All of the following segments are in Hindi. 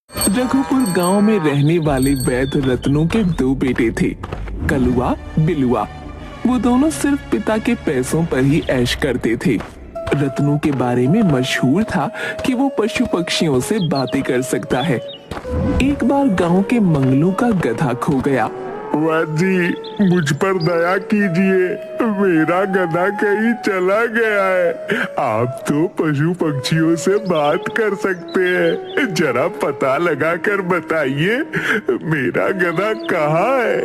रघुपुर गांव में रहने वाले वैद रत्नों के दो बेटे थे, कलुआ बिलुआ। वो दोनों सिर्फ पिता के पैसों पर ही ऐश करते थे। रत्नों के बारे में मशहूर था कि वो पशु पक्षियों से बातें कर सकता है। एक बार गांव के मंगलू का गधा खो गया। वैद जी, मुझ पर दया कीजिए, मेरा गधा कहीं चला गया है। आप तो पशु पक्षियों से बात कर सकते हैं, जरा पता लगा कर बताइए मेरा गधा कहाँ है।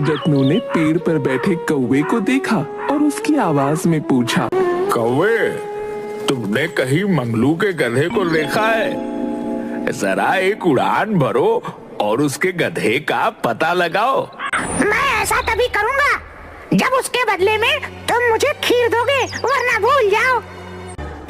रत्नों ने पेड़ पर बैठे कौवे को देखा और उसकी आवाज में पूछा, कौवे, तुमने कहीं मंगलू के गधे को देखा है? जरा एक उड़ान भरो और उसके गधे का पता लगाओ। मैं ऐसा तभी करूँगा जब उसके बदले में तुम मुझे खीर दोगे, वरना भूल जाओ।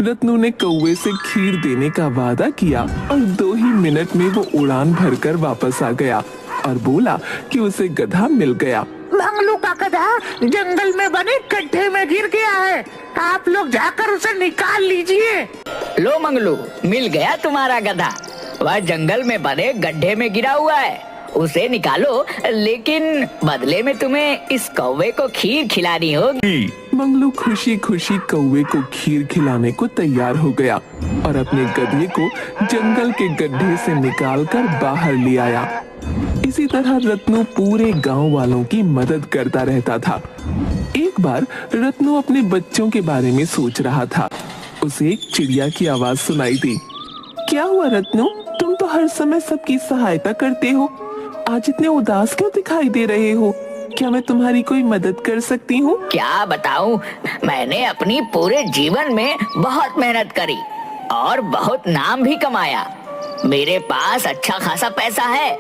रत्नू ने कौवे से खीर देने का वादा किया और 2 ही मिनट में वो उड़ान भरकर वापस आ गया और बोला कि उसे गधा मिल गया। मंगलू का गधा जंगल में बने गड्ढे में गिर गया है, आप लोग जाकर उसे निकाल लीजिए। लो मंगलू, मिल गया तुम्हारा गधा। वह जंगल में बने गड्ढे में गिरा हुआ है, उसे निकालो, लेकिन बदले में तुम्हें इस कौवे को खीर खिलानी होगी। मंगलू खुशी खुशी कौवे को खीर खिलाने को तैयार हो गया और अपने गधे को जंगल के गड्ढे से निकालकर बाहर ले आया। इसी तरह रत्नू पूरे गांव वालों की मदद करता रहता था। एक बार रत्नू अपने बच्चों के बारे में सोच रहा था। उसे एक चिड़िया की आवाज सुनाई दी। क्या हुआ रत्नू, तुम तो हर समय सबकी सहायता करते हो, आज इतने उदास क्यों दिखाई दे रहे हो? क्या मैं तुम्हारी कोई मदद कर सकती हूँ? क्या बताऊं, मैंने अपनी पूरे जीवन में बहुत मेहनत करी और बहुत नाम भी कमाया। मेरे पास अच्छा खासा पैसा है,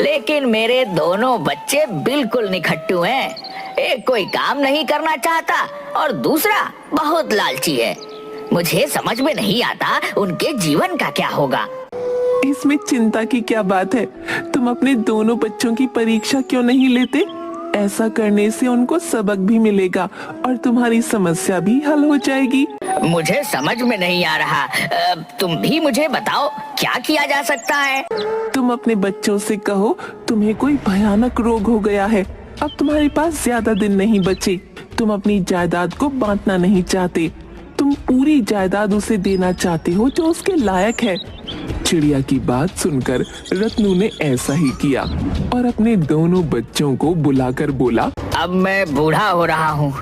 लेकिन मेरे दोनों बच्चे बिल्कुल निखट्टू हैं। एक कोई काम नहीं करना चाहता और दूसरा बहुत लालची है। मुझे समझ में नहीं आता उनके जीवन का क्या होगा। इसमें चिंता की क्या बात है? तुम अपने दोनों बच्चों की परीक्षा क्यों नहीं लेते? ऐसा करने से उनको सबक भी मिलेगा और तुम्हारी समस्या भी हल हो जाएगी। मुझे समझ में नहीं आ रहा, तुम भी मुझे बताओ क्या किया जा सकता है? तुम अपने बच्चों से कहो तुम्हें कोई भयानक रोग हो गया है, अब तुम्हारे पास ज्यादा दिन नहीं बचे। तुम अपनी जायदाद को बांटना नहीं चाहते, तुम पूरी जायदाद उसे देना चाहते हो जो उसके लायक है। चिड़िया की बात सुनकर रत्नू ने ऐसा ही किया और अपने दोनों बच्चों को बुलाकर बोला, अब मैं बूढ़ा हो रहा हूँ,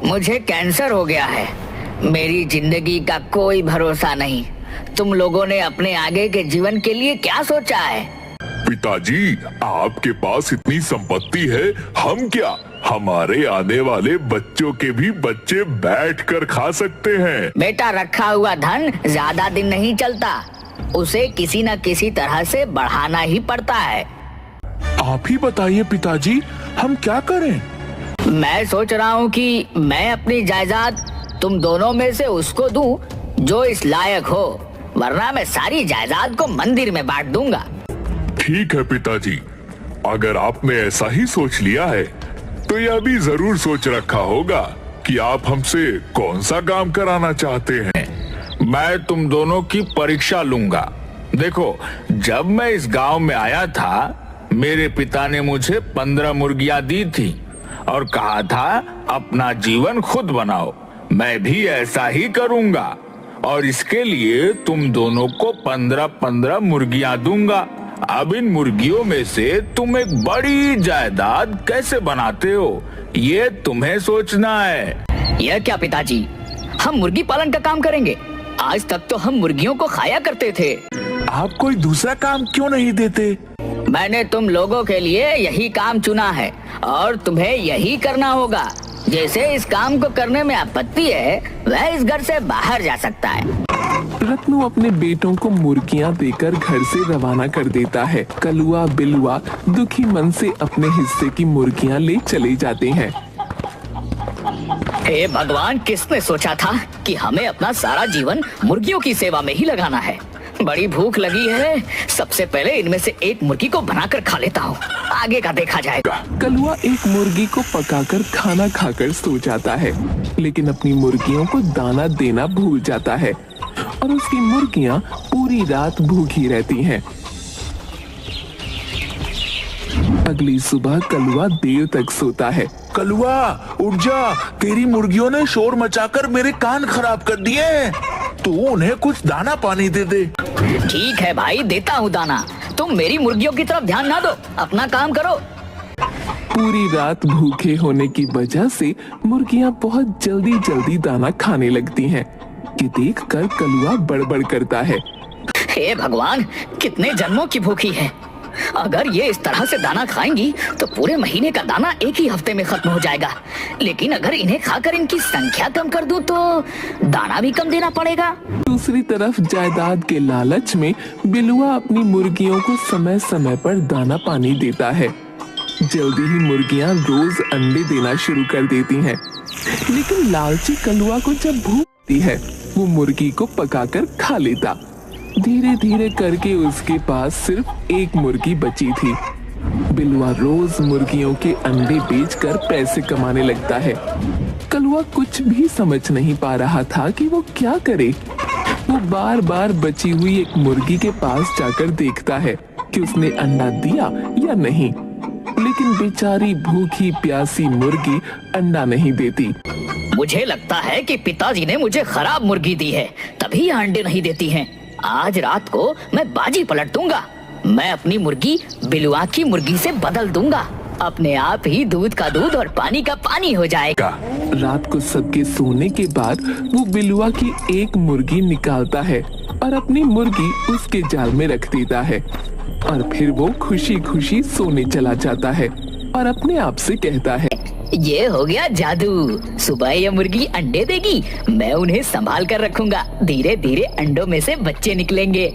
मुझे कैंसर हो गया है, मेरी जिंदगी का कोई भरोसा नहीं। तुम लोगों ने अपने आगे के जीवन के लिए क्या सोचा है? पिताजी, आपके पास इतनी संपत्ति है, हम क्या, हमारे आने वाले बच्चों के भी बच्चे बैठकर खा सकते हैं। बेटा, रखा हुआ धन ज्यादा दिन नहीं चलता, उसे किसी न किसी तरह से बढ़ाना ही पड़ता है। आप ही बताइए पिताजी, हम क्या करें? मैं सोच रहा हूँ कि मैं अपनी जायदाद तुम दोनों में से उसको दूं जो इस लायक हो, वरना मैं सारी जायदाद को मंदिर में बांट दूंगा। ठीक है पिताजी, अगर आपने ऐसा ही सोच लिया है तो यह भी जरूर सोच रखा होगा कि आप हमसे कौन सा काम कराना चाहते हैं। मैं तुम दोनों की परीक्षा लूंगा। देखो, जब मैं इस गांव में आया था, मेरे पिता ने मुझे 15 मुर्गियां दी थी और कहा था अपना जीवन खुद बनाओ। मैं भी ऐसा ही करूंगा और इसके लिए तुम दोनों को 15-15 मुर्गियां दूंगा। अब इन मुर्गियों में से तुम एक बड़ी जायदाद कैसे बनाते हो, ये तुम्हें सोचना है। यह क्या पिताजी, हम मुर्गी पालन का काम करेंगे? आज तक तो हम मुर्गियों को खाया करते थे। आप कोई दूसरा काम क्यों नहीं देते? मैंने तुम लोगों के लिए यही काम चुना है और तुम्हें यही करना होगा। जैसे इस काम को करने में आपत्ति है, वह इस घर से बाहर जा सकता है। रत्नू अपने बेटों को मुर्गियां देकर घर से रवाना कर देता है। कलुआ बिलुआ दुखी मन से अपने हिस्से की मुर्गियां ले चले जाते हैं। हे भगवान, किसने सोचा था कि हमें अपना सारा जीवन मुर्गियों की सेवा में ही लगाना है। बड़ी भूख लगी है, सबसे पहले इनमें से एक मुर्गी को बनाकर खा लेता हूँ, आगे का देखा जाएगा। कलुआ एक मुर्गी को पकाकर खाना खाकर सो जाता है, लेकिन अपनी मुर्गियों को दाना देना भूल जाता है और उसकी मुर्गियां पूरी रात भूखी रहती हैं। अगली सुबह कलुआ देर तक सोता है। कलुआ उठ जा, तेरी मुर्गियों ने शोर मचाकर मेरे कान खराब कर दिए हैं। तू उन्हें कुछ दाना पानी दे दे। ठीक है भाई, देता हूँ दाना। तुम मेरी मुर्गियों की तरफ ध्यान ना दो, अपना काम करो। पूरी रात भूखे होने की वजह से मुर्गियां बहुत जल्दी जल्दी दाना खाने लगती हैं। कि देखकर कलुआ बड़बड़ करता है। हे भगवान, कितने जन्मों की भूखी है। अगर ये इस तरह से दाना खाएंगी तो पूरे महीने का दाना एक ही हफ्ते में खत्म हो जाएगा। लेकिन अगर इन्हें खाकर इनकी संख्या कम कर दूं तो दाना भी कम देना पड़ेगा। दूसरी तरफ जायदाद के लालच में बिलुआ अपनी मुर्गियों को समय समय पर दाना पानी देता है। जल्दी ही मुर्गियां रोज अंडे देना शुरू कर देती हैं। लेकिन लालची कलुआ को जब भूख लगती है वो मुर्गी को पकाकर खा लेता। धीरे धीरे करके उसके पास सिर्फ एक मुर्गी बची थी। बिलुआ रोज मुर्गियों के अंडे बेचकर पैसे कमाने लगता है। कलुआ कुछ भी समझ नहीं पा रहा था कि वो क्या करे। वो बार बार बची हुई एक मुर्गी के पास जाकर देखता है कि उसने अंडा दिया या नहीं। लेकिन बेचारी भूखी प्यासी मुर्गी अंडा नहीं देती। मुझे लगता है कि पिताजी ने मुझे खराब मुर्गी दी है, तभी ये अंडे नहीं देती हैं। आज रात को मैं बाजी पलट दूंगा। मैं अपनी मुर्गी बिलुआ की मुर्गी से बदल दूंगा। अपने आप ही दूध का दूध और पानी का पानी हो जाएगा। रात को सबके सोने के बाद वो बिलुआ की एक मुर्गी निकालता है और अपनी मुर्गी उसके जाल में रख देता है। और फिर वो खुशी खुशी सोने चला जाता है और अपने आप से कहता है, ये हो गया जादू। सुबह ये मुर्गी अंडे देगी, मैं उन्हें संभाल कर रखूंगा। धीरे धीरे अंडों में से बच्चे निकलेंगे।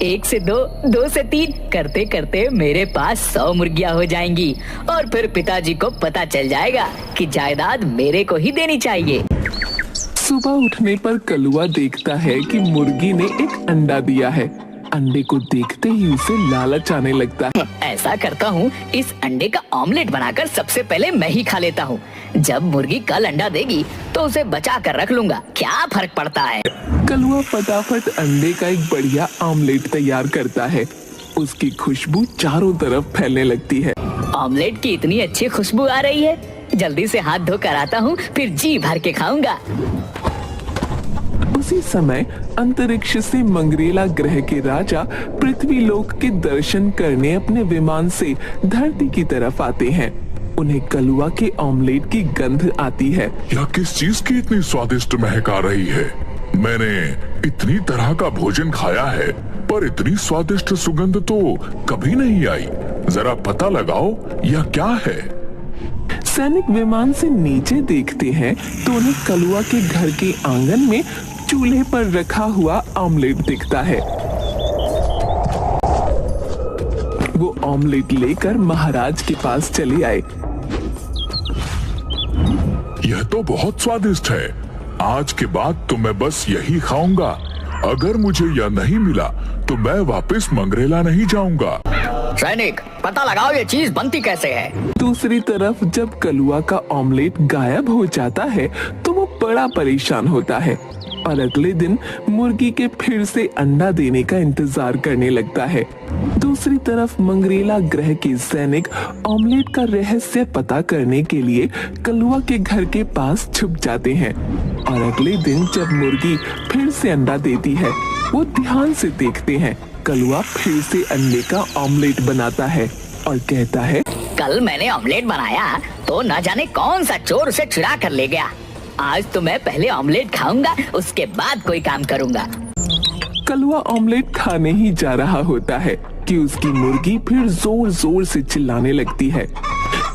1 से 2, 2 से 3 करते करते मेरे पास 100 मुर्गियां हो जाएंगी। और फिर पिताजी को पता चल जाएगा कि जायदाद मेरे को ही देनी चाहिए। सुबह उठने पर कलुआ देखता है कि मुर्गी ने एक अंडा दिया है। अंडे को देखते ही उसे लालच आने लगता है। ऐसा करता हूँ, इस अंडे का ऑमलेट बनाकर सबसे पहले मैं ही खा लेता हूँ। जब मुर्गी कल अंडा देगी तो उसे बचा कर रख लूंगा, क्या फर्क पड़ता है। कलुआ फटाफट अंडे का एक बढ़िया ऑमलेट तैयार करता है। उसकी खुशबू चारों तरफ फैलने लगती है। ऑमलेट की इतनी अच्छी खुशबू आ रही है, जल्दी से हाथ धोकर आता हूँ, फिर जी भर के खाऊंगा। उसी समय अंतरिक्ष से मंगरेला ग्रह के राजा पृथ्वी लोक के दर्शन करने अपने विमान से धरती की तरफ आते हैं। उन्हें कलुआ के ऑमलेट की गंध आती है। यह किस चीज की इतनी स्वादिष्ट महक आ रही है? मैंने इतनी तरह का भोजन खाया है पर इतनी स्वादिष्ट सुगंध तो कभी नहीं आई। जरा पता लगाओ यह क्या है। सैनिक विमान से नीचे देखते हैं तो उन्हें कलुआ के घर के आंगन में चूल्हे पर रखा हुआ ऑमलेट दिखता है। वो ऑमलेट लेकर महाराज के पास चले आए। यह तो बहुत स्वादिष्ट है। आज के बाद तो मैं बस यही खाऊंगा। अगर मुझे यह नहीं मिला तो मैं वापस मंगरेला नहीं जाऊंगा। सैनिक, पता लगाओ ये चीज बनती कैसे है। दूसरी तरफ जब कलुआ का ऑमलेट गायब हो जाता है तो वो बड़ा परेशान होता है और अगले दिन मुर्गी के फिर से अंडा देने का इंतजार करने लगता है। दूसरी तरफ मंगरेला ग्रह के सैनिक ऑमलेट का रहस्य पता करने के लिए कलुआ के घर के पास छुप जाते हैं। और अगले दिन जब मुर्गी फिर से अंडा देती है वो ध्यान से देखते हैं। कलुआ फिर से अंडे का ऑमलेट बनाता है और कहता है, कल मैंने ऑमलेट बनाया तो न जाने कौन सा चोर उसे चुरा कर ले गया। आज तो मैं पहले ऑमलेट खाऊंगा, उसके बाद कोई काम करूंगा। कलुआ ऑमलेट खाने ही जा रहा होता है कि उसकी मुर्गी फिर जोर जोर से चिल्लाने लगती है।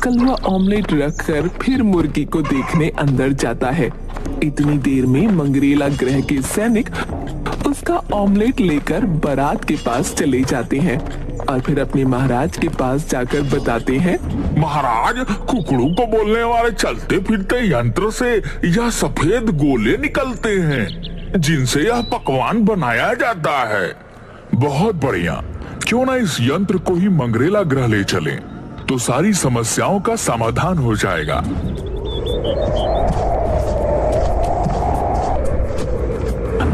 कलुआ ऑमलेट रखकर फिर मुर्गी को देखने अंदर जाता है। इतनी देर में मंगरेला ग्रह के सैनिक उसका ऑमलेट लेकर बारात के पास चले जाते हैं और फिर अपने महाराज के पास जाकर बताते हैं, महाराज, कुकड़ू को बोलने वाले चलते फिरते यंत्र से यह सफेद गोले निकलते हैं जिनसे यह पकवान बनाया जाता है। बहुत बढ़िया, क्यों ना इस यंत्र को ही मंगरेला ग्रह ले चलें, तो सारी समस्याओं का समाधान हो जाएगा।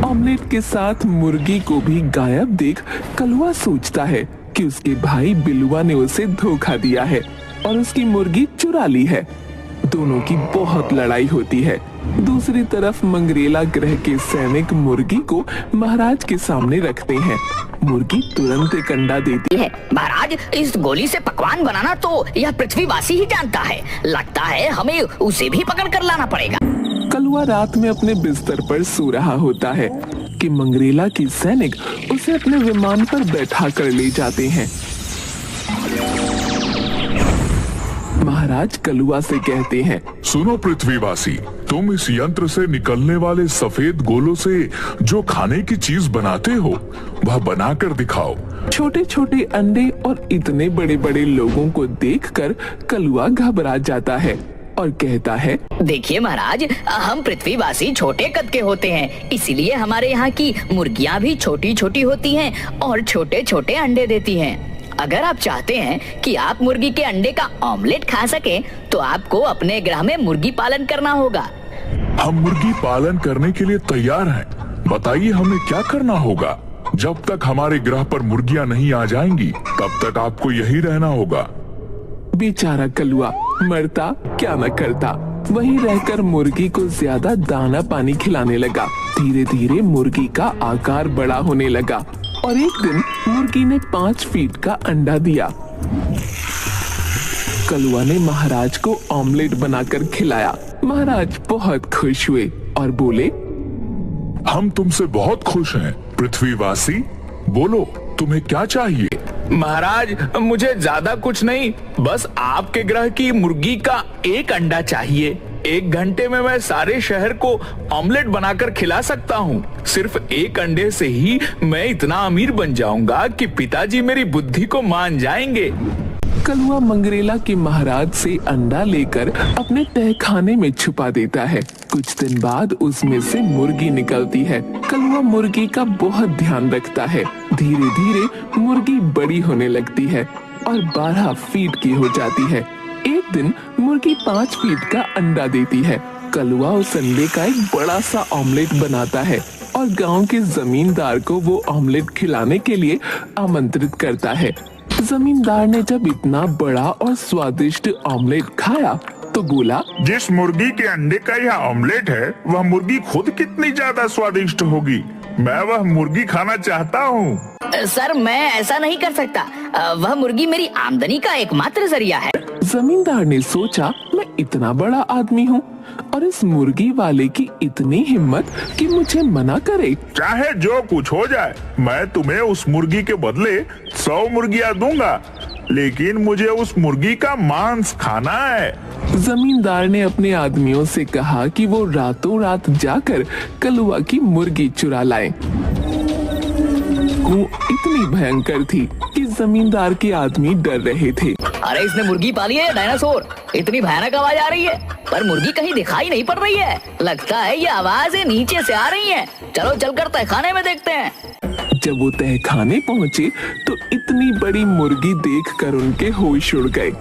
ऑमलेट के साथ मुर्गी को भी गायब देख कलुआ सोचता है कि उसके भाई बिलुआ ने उसे धोखा दिया है और उसकी मुर्गी चुरा ली है। दोनों की बहुत लड़ाई होती है। दूसरी तरफ मंगरेला ग्रह के सैनिक मुर्गी को महाराज के सामने रखते हैं। मुर्गी तुरंत एक अंडा देती है। महाराज, इस गोली से पकवान बनाना तो यह पृथ्वीवासी ही जानता है। लगता है हमें उसे भी पकड़ कर लाना पड़ेगा। कलुआ रात में अपने बिस्तर पर सो रहा होता है कि मंगरेला के सैनिक उसे अपने विमान पर बैठा कर ले जाते हैं। महाराज कलुआ से कहते हैं, सुनो पृथ्वीवासी, तुम इस यंत्र से निकलने वाले सफेद गोलों से जो खाने की चीज बनाते हो वह बनाकर दिखाओ। छोटे छोटे अंडे और इतने बड़े बड़े लोगों को देखकर कलुआ घबरा जाता है और कहता है, देखिए महाराज, हम पृथ्वीवासी छोटे कद के होते हैं, इसीलिए हमारे यहाँ की मुर्गियाँ भी छोटी छोटी होती हैं और छोटे छोटे अंडे देती हैं। अगर आप चाहते हैं कि आप मुर्गी के अंडे का ऑमलेट खा सके तो आपको अपने ग्रह में मुर्गी पालन करना होगा। हम मुर्गी पालन करने के लिए तैयार हैं। बताइए हमें क्या करना होगा। जब तक हमारे ग्रह पर मुर्गियां नहीं आ जाएंगी तब तक आपको यही रहना होगा। बेचारा कलुआ मरता क्या न करता, वहीं रहकर मुर्गी को ज्यादा दाना पानी खिलाने लगा। धीरे धीरे मुर्गी का आकार बड़ा होने लगा और एक दिन मुर्गी ने 5 फीट का अंडा दिया। कलुआ ने महाराज को ऑमलेट बनाकर खिलाया। महाराज बहुत खुश हुए और बोले, हम तुमसे बहुत खुश हैं पृथ्वीवासी। बोलो तुम्हें क्या चाहिए। महाराज, मुझे ज्यादा कुछ नहीं, बस आपके ग्रह की मुर्गी का एक अंडा चाहिए। 1 घंटे में मैं सारे शहर को ऑमलेट बनाकर खिला सकता हूँ। सिर्फ एक अंडे से ही मैं इतना अमीर बन जाऊंगा कि पिताजी मेरी बुद्धि को मान जाएंगे। कलुआ मंगरेला के महाराज से अंडा लेकर अपने तहखाने में छुपा देता है। कुछ दिन बाद उसमें से मुर्गी निकलती है। कलुआ मुर्गी का बहुत ध्यान रखता है। धीरे धीरे मुर्गी बड़ी होने लगती है और 12 फीट की हो जाती है। एक दिन मुर्गी 5 फीट का अंडा देती है। कलुआ उस अंडे का एक बड़ा सा ऑमलेट बनाता है और गांव के जमींदार को वो ऑमलेट खिलाने के लिए आमंत्रित करता है। जमींदार ने जब इतना बड़ा और स्वादिष्ट ऑमलेट खाया तो बोला, जिस मुर्गी के अंडे का यह ऑमलेट है वह मुर्गी खुद कितनी ज्यादा स्वादिष्ट होगी। मैं वह मुर्गी खाना चाहता हूँ। सर, मैं ऐसा नहीं कर सकता। वह मुर्गी मेरी आमदनी का एकमात्र जरिया है। जमींदार ने सोचा, मैं इतना बड़ा आदमी हूँ और इस मुर्गी वाले की इतनी हिम्मत कि मुझे मना करे। चाहे जो कुछ हो जाए, मैं तुम्हें उस मुर्गी के बदले 100 मुर्गियाँ दूंगा, लेकिन मुझे उस मुर्गी का मांस खाना है। जमींदार ने अपने आदमियों से कहा कि वो रातों रात जाकर कलुआ की मुर्गी चुरा लाएं। वो इतनी भयंकर थी कि जमींदार के आदमी डर रहे थे। अरे, इसने मुर्गी पाली है डायनासोर। इतनी भयानक आवाज आ रही है, पर मुर्गी कहीं दिखाई नहीं पड़ रही है। लगता है ये आवाजें नीचे से आ रही हैं। चलो चलकर तहखाने में देखते हैं। जब वो तहखाने पहुँचे तो इतनी बड़ी मुर्गी देखकर उनके होश उड़ गए।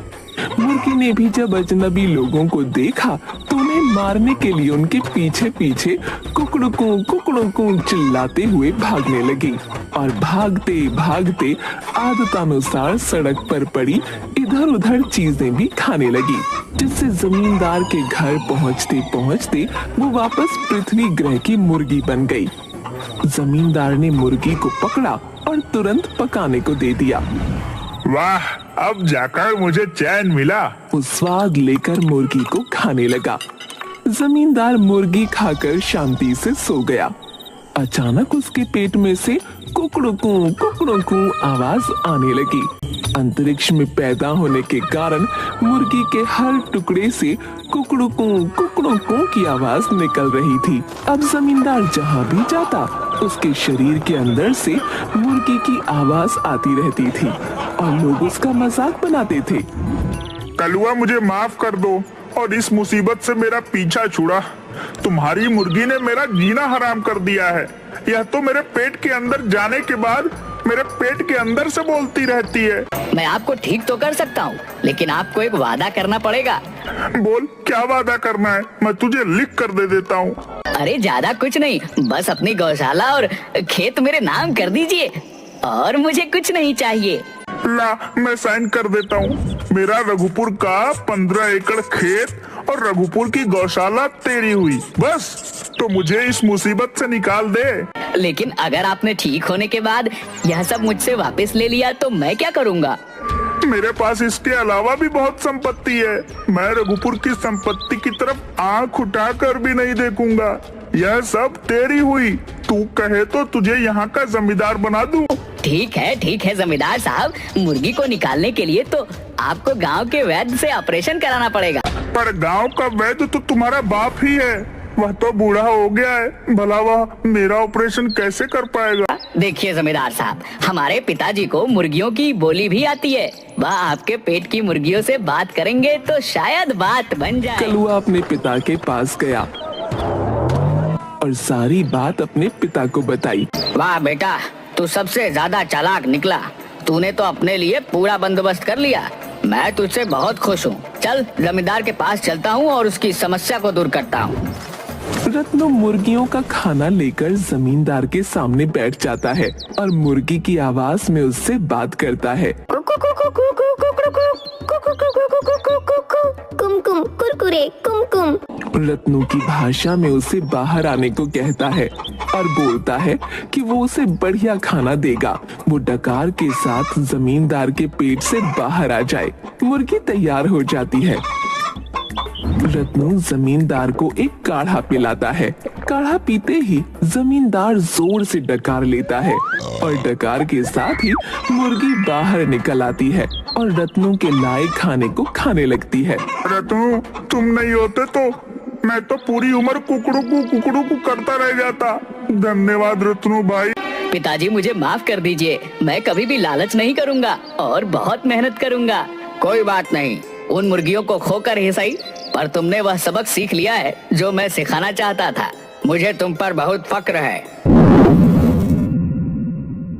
मुर्गी ने भी जब अजनबी लोगों को देखा तो उन्हें मारने के लिए उनके पीछे पीछे कुकड़ू चिल्लाते हुए भागने लगी और भागते भागते आदतानुसार सड़क पर पड़ी इधर उधर चीजें भी खाने लगी, जिससे जमींदार के घर पहुंचते पहुंचते वो वापस पृथ्वी ग्रह की मुर्गी बन गई। जमींदार ने मुर्गी को पकड़ा और तुरंत पकाने को दे दिया। वाह, अब जाकर मुझे चैन मिला। वो स्वाद लेकर मुर्गी को खाने लगा। जमींदार मुर्गी खाकर शांति से सो गया। अचानक उसके पेट में से कुकड़ू आवाज आने लगी। अंतरिक्ष में पैदा होने के कारण मुर्गी के हर टुकड़े से कुकड़ू की आवाज निकल रही थी। अब जमींदार जहाँ भी जाता उसके शरीर के अंदर से मुर्गी की आवाज आती रहती थी और लोग उसका मजाक बनाते थे। कलुआ, मुझे माफ कर दो और इस मुसीबत से मेरा पीछा छुड़ा। तुम्हारी मुर्गी ने मेरा जीना हराम कर दिया है। यह तो मेरे पेट के अंदर जाने के बाद मेरे पेट के अंदर से बोलती रहती है। मैं आपको ठीक तो कर सकता हूँ, लेकिन आपको एक वादा करना पड़ेगा। बोल, क्या वादा करना है? मैं तुझे लिख कर दे देता हूँ। अरे ज्यादा कुछ नहीं, बस अपनी गौशाला और खेत मेरे नाम कर दीजिए और मुझे कुछ नहीं चाहिए। ला मैं साइन कर देता हूँ। मेरा रघुपुर का 15 एकड़ खेत और रघुपुर की गौशाला तेरी हुई। बस तो मुझे इस मुसीबत से निकाल दे। लेकिन अगर आपने ठीक होने के बाद यह सब मुझसे वापस ले लिया तो मैं क्या करूँगा? मेरे पास इसके अलावा भी बहुत संपत्ति है। मैं रघुपुर की संपत्ति की तरफ आंख उठाकर भी नहीं देखूंगा। यह सब तेरी हुई। तू कहे तो तुझे यहाँ का जमींदार बना दूं। ठीक है जमींदार साहब, मुर्गी को निकालने के लिए तो आपको गांव के वैद्य से ऑपरेशन कराना पड़ेगा। पर गांव का वैद्य तो तुम्हारा बाप ही है। वह तो बूढ़ा हो गया है, भला वह मेरा ऑपरेशन कैसे कर पाएगा? देखिए जमींदार साहब, हमारे पिताजी को मुर्गियों की बोली भी आती है। वह आपके पेट की मुर्गियों से बात करेंगे तो शायद बात बन जाए। कलुआ अपने पिता के पास गया और सारी बात अपने पिता को बताई। वाह बेटा, तू सबसे ज्यादा चालाक निकला। तूने तो अपने लिए पूरा बंदोबस्त कर लिया। मैं तुझसे बहुत खुश हूँ। चल जमींदार के पास चलता हूँ और उसकी समस्या को दूर करता हूँ। रत्नू मुर्गियों का खाना लेकर जमींदार के सामने बैठ जाता है और मुर्गी की आवाज में उससे बात करता है। कुमकुम कुरकुरे कुमकुम। रत्नू की भाषा में उसे बाहर आने को कहता है और बोलता है कि वो उसे बढ़िया खाना देगा। वो डकार के साथ जमींदार के पेट से बाहर आ जाए। मुर्गी तैयार हो जाती है। रत्नू जमींदार को एक काढ़ा पिलाता है। काढ़ा पीते ही जमींदार जोर से डकार लेता है और डकार के साथ ही मुर्गी बाहर निकल आती है और रत्नू के लाए खाने को खाने लगती है। रत्नू, तुम नहीं होते तो मैं तो पूरी उम्र कुकड़ू करता रह जाता। धन्यवाद रत्नू भाई। पिताजी मुझे माफ कर दीजिए। मैं कभी भी लालच नहीं करूँगा और बहुत मेहनत करूँगा। कोई बात नहीं, उन मुर्गियों को खोकर ही सही, पर तुमने वह सबक सीख लिया है जो मैं सिखाना चाहता था। मुझे तुम पर बहुत फक्र है।